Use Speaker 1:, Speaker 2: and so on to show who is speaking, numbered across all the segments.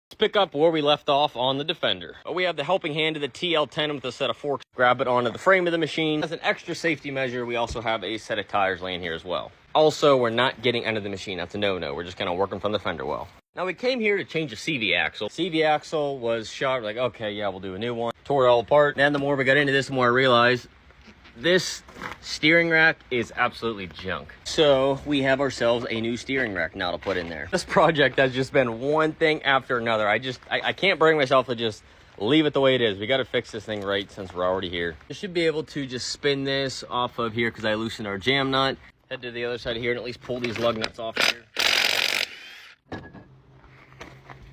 Speaker 1: Let's pick up where we left off on the Defender. We have the helping hand of the TL10 with a set of forks. Grab it onto the frame of the machine. As an extra safety measure, we also have a set of tires laying here as well. Also, we're not getting under the machine. That's a no-no. We're just kind of working from the fender well. Now, we came here to change the CV axle. CV axle was shot. Like, okay, yeah, we'll do a new one. Tore it all apart. And the more we got into this, the more I realized this steering rack is absolutely junk. So we have ourselves a new steering rack now to put in there. This project has just been one thing after another. I can't bring myself to just leave it the way it is. We got to fix this thing right since we're already here. I should be able to just spin this off of here because I loosened our jam nut. Head to the other side of here and at least pull these lug nuts off here.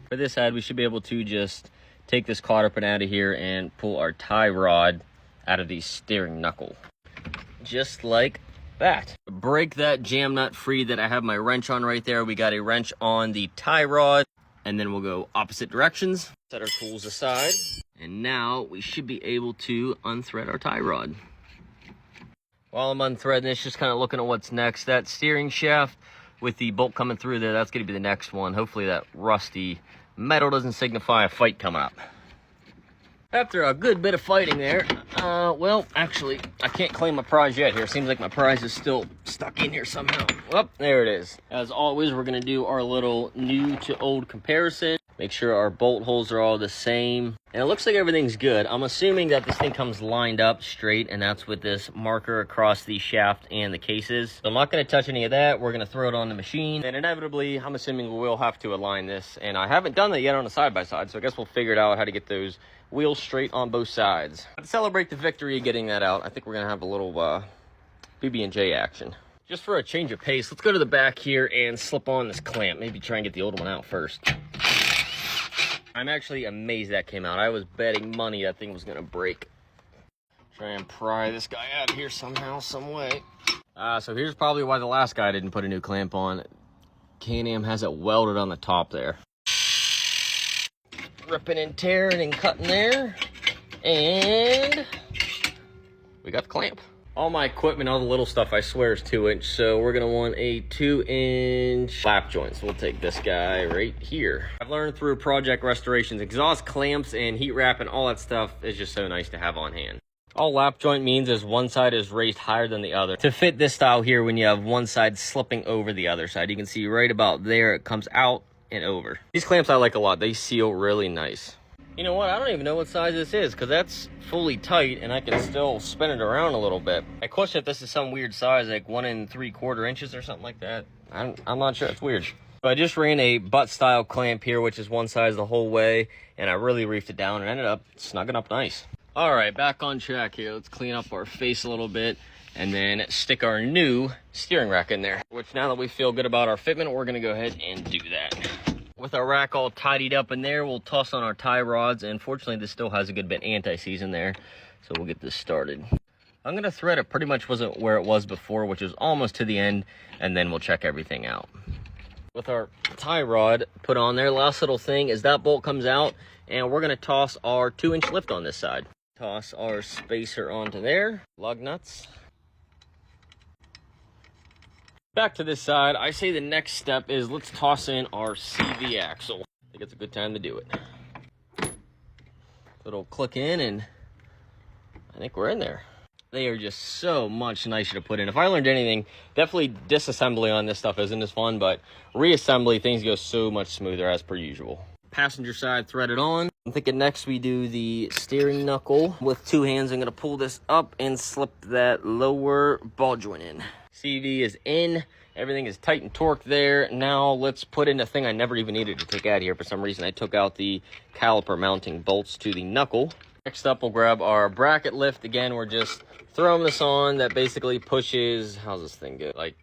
Speaker 1: For this side, we should be able to just take this cotter pin out of here and pull our tie rod out of the steering knuckle. Just like that. Break that jam nut free that I have my wrench on right there. We got a wrench on the tie rod, and then we'll go opposite directions. Set our tools aside. And now we should be able to unthread our tie rod. While I'm unthreading this, just kind of looking at what's next. That steering shaft with the bolt coming through there, that's going to be the next one. Hopefully that rusty metal doesn't signify a fight coming up. After a good bit of fighting there, well, actually, I can't claim my prize yet here. Seems like my prize is still stuck in here somehow. Well, there it is. As always, we're going to do our little new to old comparison. Make sure our bolt holes are all the same. And it looks like everything's good. I'm assuming that this thing comes lined up straight, and that's with this marker across the shaft and the cases. So I'm not going to touch any of that. We're going to throw it on the machine. And inevitably, I'm assuming we will have to align this. And I haven't done that yet on a side-by-side, so I guess we'll figure it out how to get those wheels straight on both sides. To celebrate the victory of getting that out, I think we're going to have a little BB&J action. Just for a change of pace, let's go to the back here and slip on this clamp. Maybe try and get the old one out first. I'm actually amazed that came out. I was betting money that thing was going to break. Try and pry this guy out of here somehow, some way. So here's probably why the last guy didn't put a new clamp on. CanAm has it welded on the top there. Ripping and tearing and cutting there. And we got the clamp. All my equipment, all the little stuff, I swear is 2-inch. So we're going to want a 2-inch lap joint. So we'll take this guy right here. I've learned through project restorations, exhaust clamps and heat wrap and all that stuff is just so nice to have on hand. All lap joint means is one side is raised higher than the other. To fit this style here, when you have one side slipping over the other side, you can see right about there, it comes out and over. These clamps I like a lot. They seal really nice. You know what? I don't even know what size this is because that's fully tight and I can still spin it around a little bit. I question if this is some weird size, like 1 3/4 inches or something like that. I'm not sure. It's weird. So I just ran a butt style clamp here, which is one size the whole way, and I really reefed it down and ended up snugging up nice. All right, back on track here. Let's clean up our face a little bit and then stick our new steering rack in there, which now that we feel good about our fitment, we're going to go ahead and do that. With our rack all tidied up in there, we'll toss on our tie rods, and fortunately this still has a good bit anti-seize in there, so we'll get this started. I'm going to thread it pretty much wasn't where it was before, which is almost to the end, and then we'll check everything out. With our tie rod put on there, last little thing is that bolt comes out, and we're going to toss our 2-inch lift on this side. Toss our spacer onto there, lug nuts. Back to this side, I say the next step is let's toss in our CV axle. I think it's a good time to do it. It'll click in and I think we're in there. They are just so much nicer to put in. If I learned anything, definitely disassembly on this stuff isn't as fun, but reassembly, things go so much smoother as per usual. Passenger side threaded on. I'm thinking next we do the steering knuckle. With 2 hands, I'm gonna pull this up and slip that lower ball joint in. CV is in, everything is tight and torqued there. Now let's put in a thing I never even needed to take out here. For some reason I took out the caliper mounting bolts to the knuckle. Next up we'll grab our bracket lift. Again, we're just throwing this on. That basically pushes, how's this thing go? Like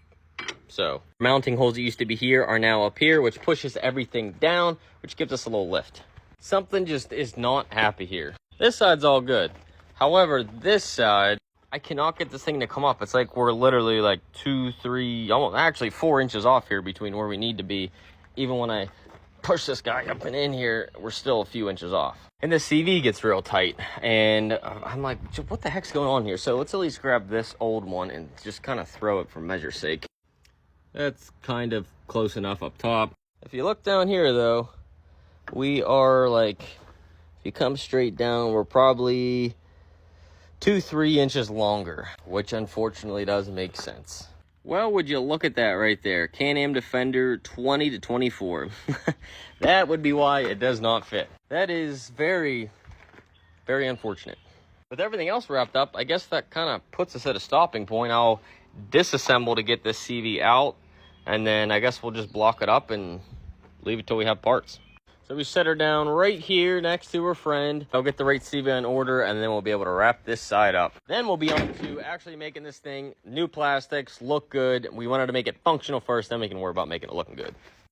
Speaker 1: so. Mounting holes that used to be here are now up here, which pushes everything down, which gives us a little lift. Something just is not happy here. This side's all good. However, this side, I cannot get this thing to come up. It's like we're literally like 2, 3, almost actually 4 inches off here between where we need to be. Even when I push this guy up and in here, we're still a few inches off. And the CV gets real tight. And I'm like, what the heck's going on here? So let's at least grab this old one and just kind of throw it for measure's sake. That's kind of close enough up top. If you look down here though, we are like, if you come straight down, we're probably 2-3 inches longer, which unfortunately doesn't make sense. Well, would you look at that right there? CanAm Defender 20 to 24. That would be why it does not fit. That is very, very unfortunate. With everything else wrapped up, I guess that kind of puts us at a stopping point. I'll disassemble to get this CV out, and then I guess we'll just block it up and leave it till we have parts. So we set her down right here next to her friend. I'll get the right CV in order, and then we'll be able to wrap this side up. Then we'll be on to actually making this thing new plastics, look good. We wanted to make it functional first, then we can worry about making it looking good.